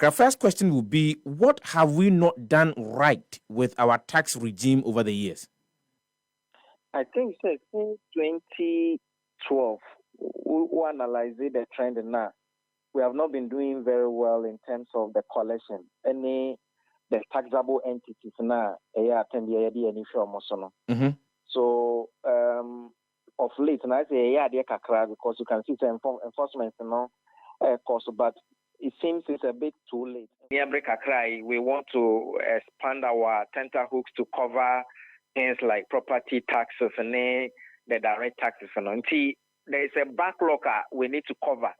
kakra. First question will be, what have we not done right with our tax regime over the years? I think since 2012, we analyze the trend now. We have not been doing very well in terms of the collection. The taxable entities now, So of late, and I say because you can see the enforcement cost, but it seems it's a bit too late. We want to expand our tenterhooks to cover things like property taxes and the direct taxes. And there is a backlog we need to cover,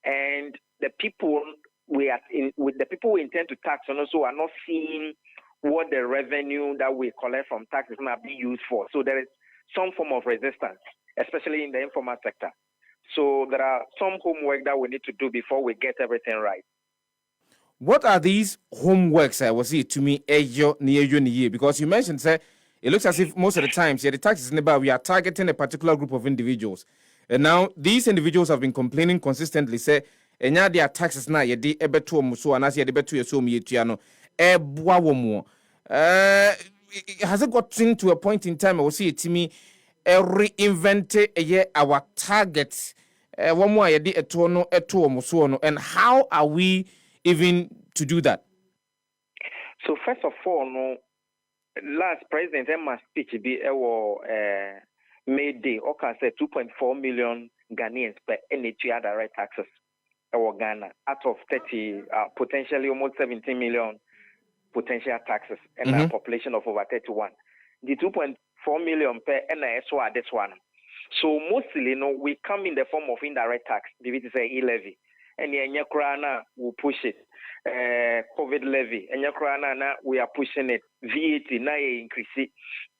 and the people we intend to tax and also are not seeing what the revenue that we collect from taxes are being used for. So there is some form of resistance, especially in the informal sector. So there are some homework that we need to do before we get everything right. What are these homeworks? I was it to me because you mentioned, say, it looks as if most of the times, the taxes we are targeting a particular group of individuals. And now these individuals have been complaining consistently, say, and now their taxes now, has it gotten to a point in time I will see it to me reinvent our targets and how are we even to do that? So first of all, no, last President Emma speech be May Day, okay, say 2.4 million Ghanaians per NHR direct taxes or Ghana out of 30, potentially almost 17 million potential taxes and a population of over 31. The 2.4 million per NSO this one. So mostly, we come in the form of indirect tax, it is a e-levy, and the Krana will push it. COVID levy, and Krana we are pushing it. VAT now increase it.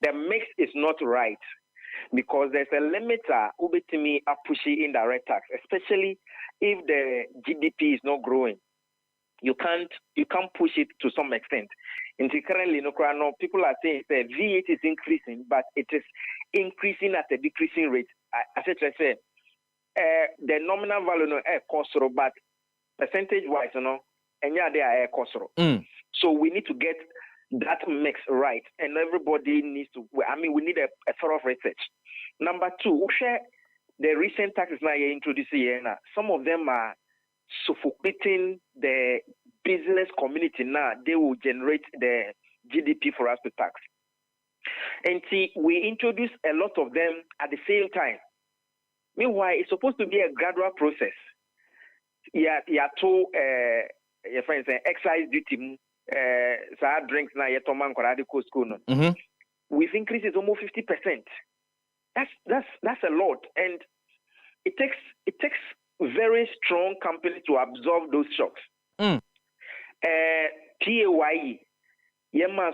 The mix is not right because there's a limiter ubetimi are pushing indirect tax, especially if the GDP is not growing. You can't push it to some extent. Currently, people are saying that VAT is increasing, but it is increasing at a decreasing rate. I said, the nominal value no cost, but percentage-wise, and yeah, they are cost. So we need to get that mix right, and everybody needs to. We need a thorough research. Number two, the recent taxes now you're introducing here now. Some of them are suffocating the business community now. They will generate the GDP for us to tax. And see, we introduce a lot of them at the same time. Meanwhile, it's supposed to be a gradual process. Told your friends excise duty. Drinks now school. We've increased it almost 50%. That's a lot, and it takes very strong companies to absorb those shocks. PAYE,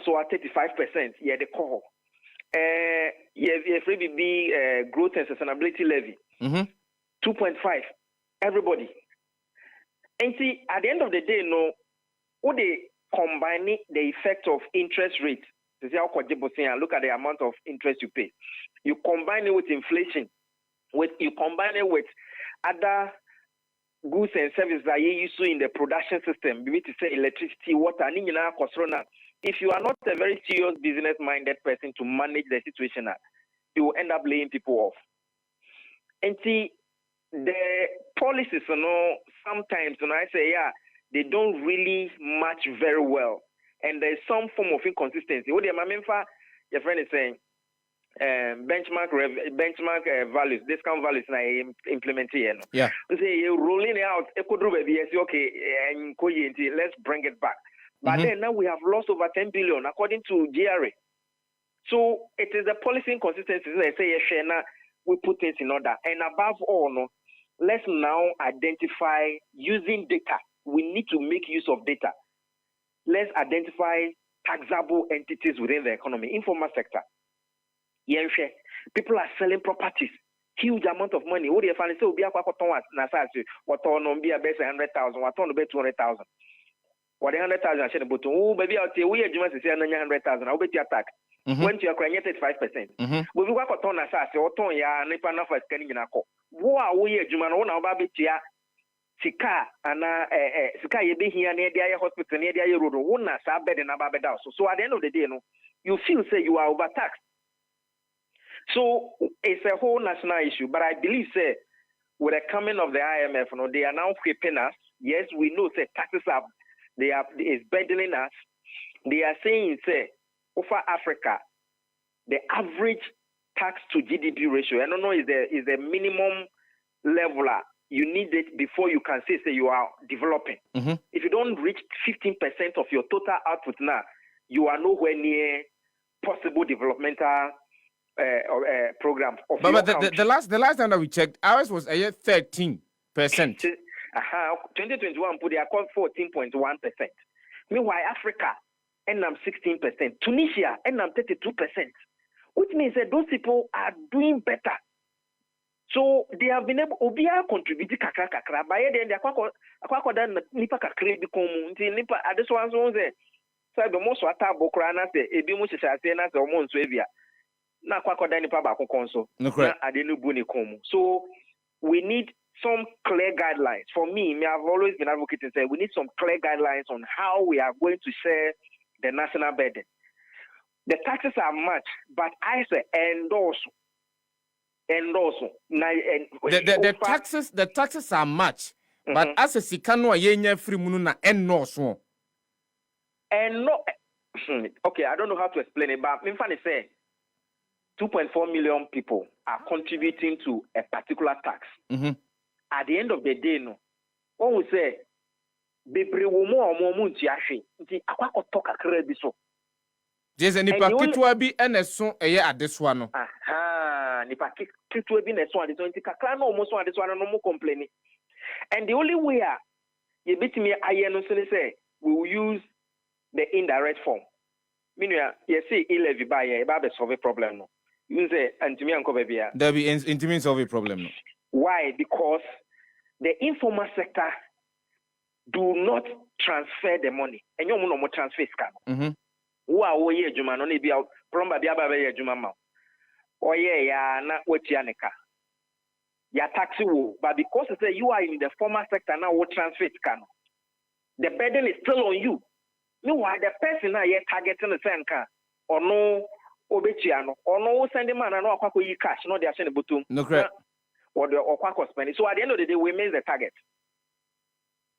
so at 35%, the call. Growth and sustainability levy, 2.5, everybody. And see, at the end of the day, what they combine the effect of interest rate. Look at the amount of interest you pay. You combine it with inflation. You combine it with other goods and services that you use in the production system. We need to say electricity, water, if you are not a very serious business-minded person to manage the situation, you will end up laying people off. And see, the policies, sometimes, I say, they don't really match very well. And there's some form of inconsistency. What your friend is saying, benchmark values, discount values, now implement here. Yeah. Say you're rolling out, okay, and let's bring it back. But then now we have lost over 10 billion according to GRA. So it is the policy inconsistencies. They say we put things in order, and above all, let's now identify using data. We need to make use of data. Let's identify taxable entities within the economy, informal sector. People are selling properties, huge amount of money. What do you find? So be a what on be a best 100,000, what on be 200,000. What 100,000 I said, but baby, I'll tell you, you must say 100,000. I'll bet you attack. When you are crying 5%. We work on a sass or ton ya, Nipana for scanning in a call. What are we, Juman, on our baby? sika ana sika ye be here na dey hospital na dey road wo na sa bed na ba bed so at the end of the day no you feel say you are overtaxed. So it's a whole national issue, but I believe say with the coming of the IMF, they are now whipping us. Yes, we know say taxes is burdening us. They are saying say over Africa, the average tax to GDP ratio, I don't know, is the minimum level you need it before you can say you are developing. Mm-hmm. If you don't reach 15% of your total output now, you are nowhere near possible developmental program of but your the last time that we checked, ours was 13%. 2021 put their call 14.1%. Meanwhile, Africa and 16%. Tunisia and 32%. Which means that those people are doing better. So they have been able to contribute kakra. By then they are done nipa kakra bi komu. Nipa adeso anso say so be mo so ata bokra na say ebi mo hihase na say omo nso ebia. Na kwakoda nipa ba konso. Na ade no bu ni komu. So we need some clear guidelines. For me, I've always been advocating say we need some clear guidelines on how we are going to share the national burden. The taxes are much, but I say endorse. The taxes are much, but as a sikano yenya free munu na endorse. And no, okay, I don't know how to explain it, but me funny say 2.4 million people are contributing to a particular tax. Mm-hmm. At the end of the day, no, one will say, "Bebre womo omo ntiahwe nti akwako toka kra bi so." There's any pakitwa bi eneso eye adeswa no. Aha, ni pakitwa bi neso adeso nti kakra na omo so adeso no mo complain. And the only way you beat me aye no say we will use the indirect form. Meaning you see e-levy by e ba be solve problem no. You say antimi anko ba bia. There be intimi solve a problem no. Why? Because the informal sector do not transfer the money. And you no more transfer scam. Mm-hmm. Who are we here, Juma? No, be out from Babia Babia Juma. Oh, yeah, na Wetianeka. Ya taxi wo, but because say you are in the formal sector now, what transfer scam? The burden is still on you. Meanwhile, the person now you're targeting the same car or no Obechiano or no send man and no Aquaco cash, no, they are sending butum. No, correct. Or the Aquaco spending. So at the end of the day, we miss the target.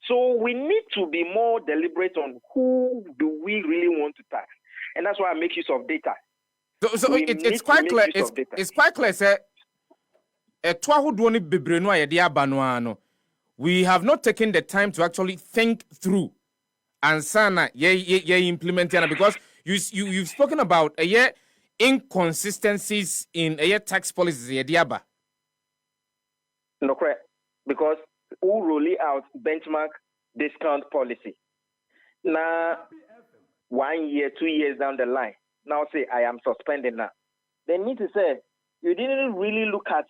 So we need to be more deliberate on who do we really want to tax. And that's why I make use of data. So it's quite clear. It's quite clear, sir. We have not taken the time to actually think through and sana implementing because you've spoken about inconsistencies in tax policies. No, correct. Because who roll out benchmark discount policy. Now, 1 year, 2 years down the line, now say I am suspending now. They need to say you didn't really look at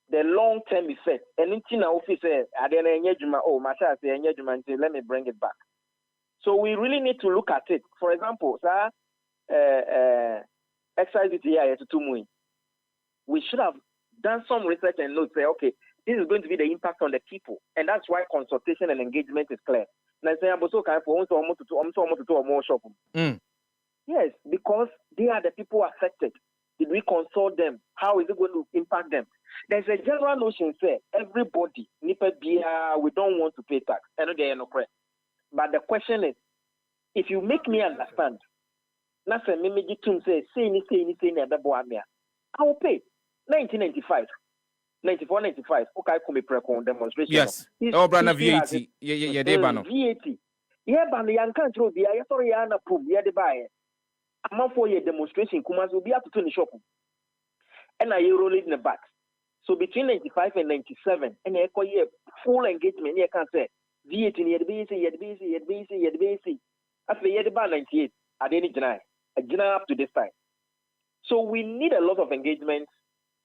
the long-term effect. Anything now say I didn't oh Masha say let me bring it back. So we really need to look at it. For example, excise duty to we should have done some research and look say okay. This is going to be the impact on the people, and that's why consultation and engagement is clear. Yes, because they are the people affected. Did we consult them? How is it going to impact them? There's a general notion say everybody, we don't want to pay tax. I know they are not correct. But the question is, if you make me understand, I will pay 1995. 94, 95. Okay, come precon demonstration. Yes. Oh, brother VAT. Yeah, VAT. Yeah, but the young country be I sorry, I approve. Yeah, the buy. I'm not for your demonstration. Kumas will be up to the shop. And I roll it in the back. So between 95 and 97, and I call you full engagement. You can say VAT in the BC. After the bar 98, I didn't deny. I deny up to this time. So we need a lot of engagement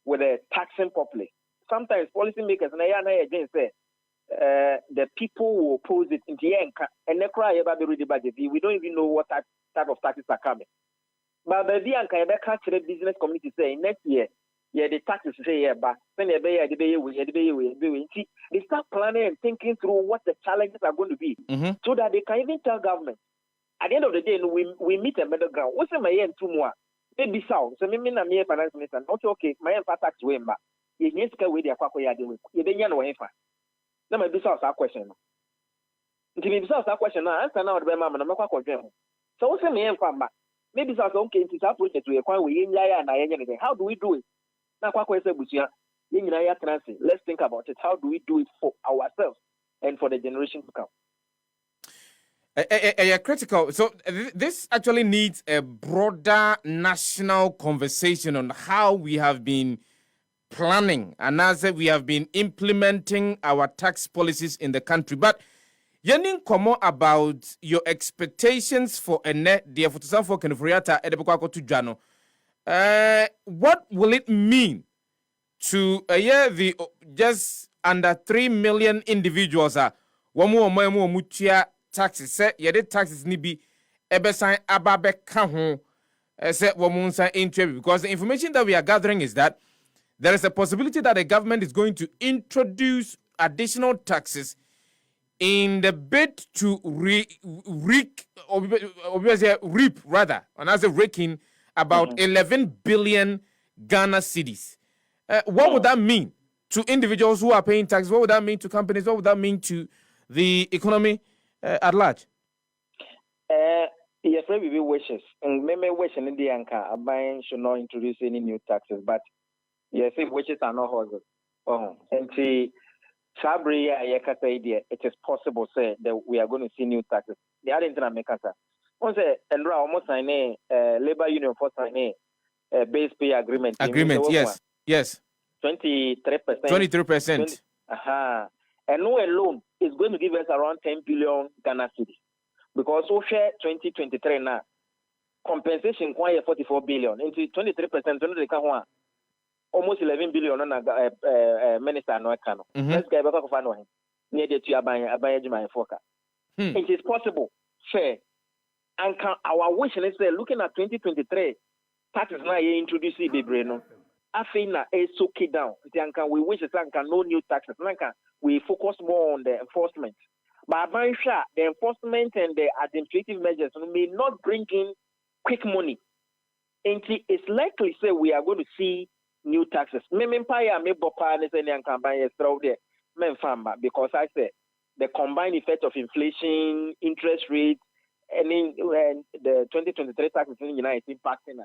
with the taxing properly. Sometimes policymakers say the people will oppose it in the end, and they cry about the budget. We don't even know what type of taxes are coming. But the business community say next year, the taxes say but They start planning and thinking through what the challenges are going to be, so that they can even tell government. At the end of the day, we meet a middle ground. What's my end two more? Maybe so. So maybe na me finance minister. Okay. My end tax way mba. You need to with the kwako ya dewe. You don't know where fa. Now my business that question. Until me business that question now. Answer now the mama na me kwako dream. So what's my end fa mba? Maybe so okay. Into that project we kwako we yenya na yenya ne. How do we do it? Na kwako ese busia. Yenya ya transit. Let's think about it. How do we do it for ourselves and for the generation to come? Critical. So this actually needs a broader national conversation on how we have been planning and as we have been implementing our tax policies in the country. But yenin komo about your expectations for a net dear for some for Kenfriata edebukako to Jano. What will it mean to the just under 3 million individuals are mutia taxes say yede taxes ni bi ebesan ababe ka ho say womunsa into, because the information that we are gathering is that there is a possibility that the government is going to introduce additional taxes in the bid to reap rather, and as a raking about 11 billion Ghana cedis. What would that mean to individuals who are paying tax? What would that mean to companies? What would that mean to the economy at large? Yes, maybe wishes. And maybe wishing in the anchor, a buying should not introduce any new taxes, but yes, if wishes are not horses. And see, Sabri, it is possible, say, that we are going to see new taxes. The other thing I make us once and almost sign a labor union for sign a base pay agreement. Yes. 23%. 23%. And no alone is going to give us around 10 billion Ghana cedis. Because we share 2023 now, compensation quite 44 billion. Into 23%, almost 11 billion on a minister no econo. Let's get back of him. Near the Abaya Foka. It is possible, fair. And our wish is looking at 2023, taxes now introduced the Breno. Afina is so key down. We wish that no new taxes. We focus more on the enforcement. But the enforcement and the administrative measures may not bring in quick money. And it's likely say we are going to see new taxes. Because I say the combined effect of inflation, interest rates, and in the 2023 taxes in the United States impacting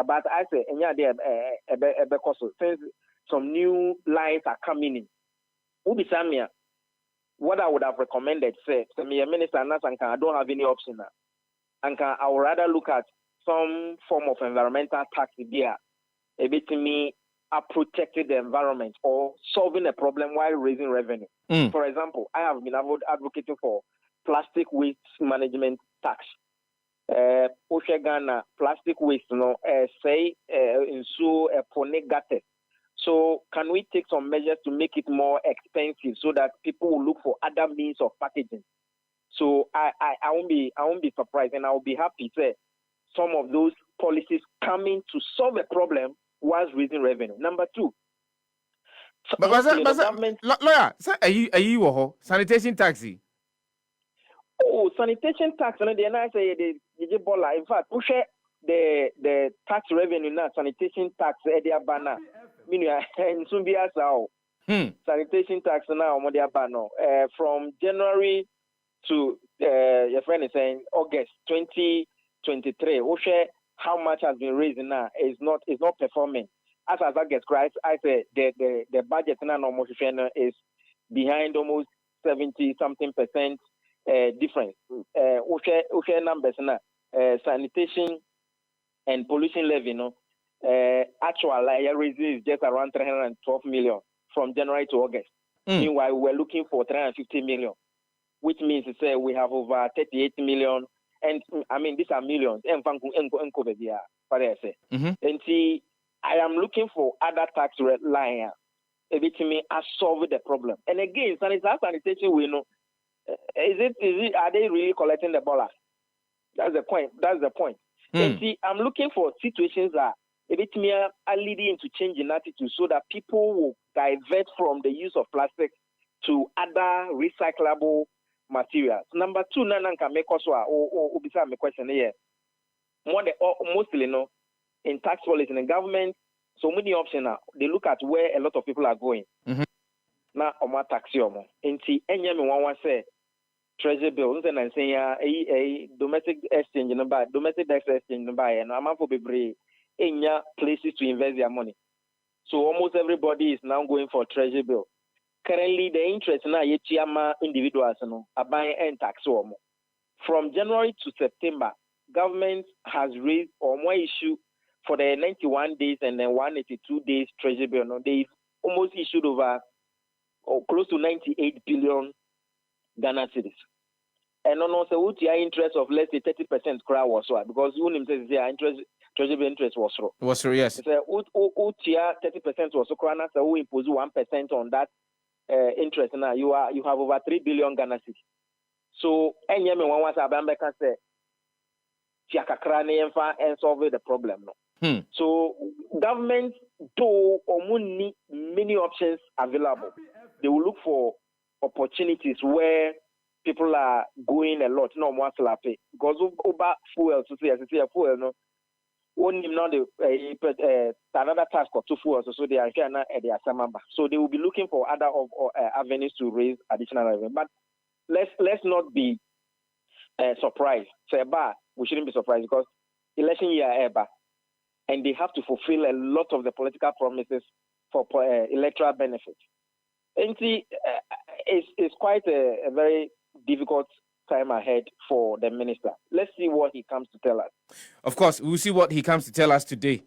but I say since some new lines are coming in. What I would have recommended, say, Minister I don't have any option now. And I would rather look at some form of environmental tax there, a bit to me protecting the environment or solving a problem while raising revenue. For example, I have been advocating for plastic waste management tax. Ghana plastic waste, say in so ponegate. So can we take some measures to make it more expensive so that people will look for other means of packaging? So I won't be surprised, and I will be happy to say some of those policies coming to solve a problem whilst raising revenue. Number two. But government lawyer, are you sanitation taxi? Oh, sanitation tax, and then I say the bola. In fact, push the tax revenue now, sanitation tax, the banner. Meaning, and soon be as sanitation tax now, from January to your friend is saying August 2023. How much has been raised now is not performing. As I get right, I say the budget now almost is behind almost 70-something% difference. Numbers now, sanitation and pollution levy, actual raising is just around 312 million from January to August. Meanwhile, we're looking for 350 million, which means to say we have over 38 million. And I mean, these are millions. And see, I am looking for other tax line. It me has solved the problem. And again, sanitation, we know. Are they really collecting the ballast? That's the point. And see, I'm looking for situations that it may lead into changing attitude so that people will divert from the use of plastic to other recyclable materials. Number two, Nana can make us beside my question here. Mostly, in tax policy in the government, so many options now. They look at where a lot of people are going. Mm-hmm. Now, tax yomo. Inti any one say treasury bills and saying a domestic exchange domestic tax exchange and I'm for be places to invest their money. So almost everybody is now going for treasury bill. Currently, the interest now individuals are buying and tax womo. From January to September, government has raised or more issue for the 91 days and then 182 days treasury bill. They've almost issued over close to 98 billion Ghana cedis. And also, what interest of let's say 30% crowd was so because you says the interest treasury bill interest was so. Was so, yes. So, 30% was so crown, so we impose 1% on that interest. Now you have over 3 billion Ghana cedis. So, any one was Abamba can say, and solve the problem. So government, though, need many options available, they will look for opportunities where people are going a lot, no more slappy. Because over fuel, so say fuel, no, only now the another task or two fuels, so they are here now at their samamba. So they will be looking for other avenues to raise additional revenue. But let's not be surprised. So we shouldn't be surprised because election year ever. And they have to fulfill a lot of the political promises for electoral benefit. And see, it's quite a very difficult time ahead for the minister. Let's see what he comes to tell us. Of course, we'll see what he comes to tell us today.